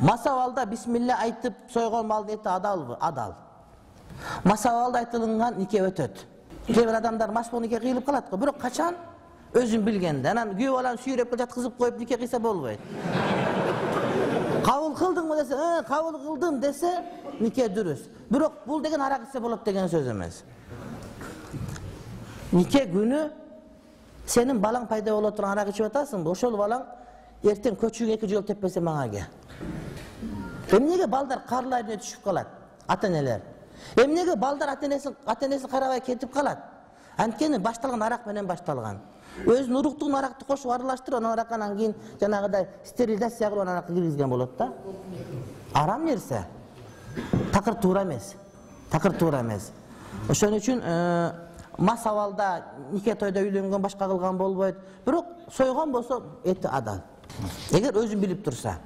Масабалда бисмилля айтып сойгон малдын эти адалбы? Адал. Масабалда айтылган нике өтөт. Кээ бир адамдар машбук нике кыйлып калат го, бирок качан өзүн билгенде, анан күйөө баланы сүйрөп жаткызып коюп нике кыйса болбойт. Кабыл кылдыңбы десе, кабыл кылдым десе, нике дурус. Бирок бул деген ара кыйса болот деген сөз эмес. Нике күнү сенин балаң пайда боло турган арак ичип атасыңбы? Ошол балаң эртең көчүгө 2 жол теппесе мага ке. Эмнеге балдар карлайына түшүп калат? Ата-энелер. Эмнеге балдар ата-энесин карабай кетип калат? Анткени башталган арак менен башталган. Өзүнүн уруктугун аракты кошуп аралаштырып, анан араканан кийин жанагыдай стерилизация кылып аракты киргизген болот да. Арам нерсе. Такыр туура эмес. Такыр туура эмес. Ошон үчүн мас абалда нике тойдо үйлөнгөн башка кылган болбойт. Бирок сойгон болсо эти адал. Эгер өзүн билип турса.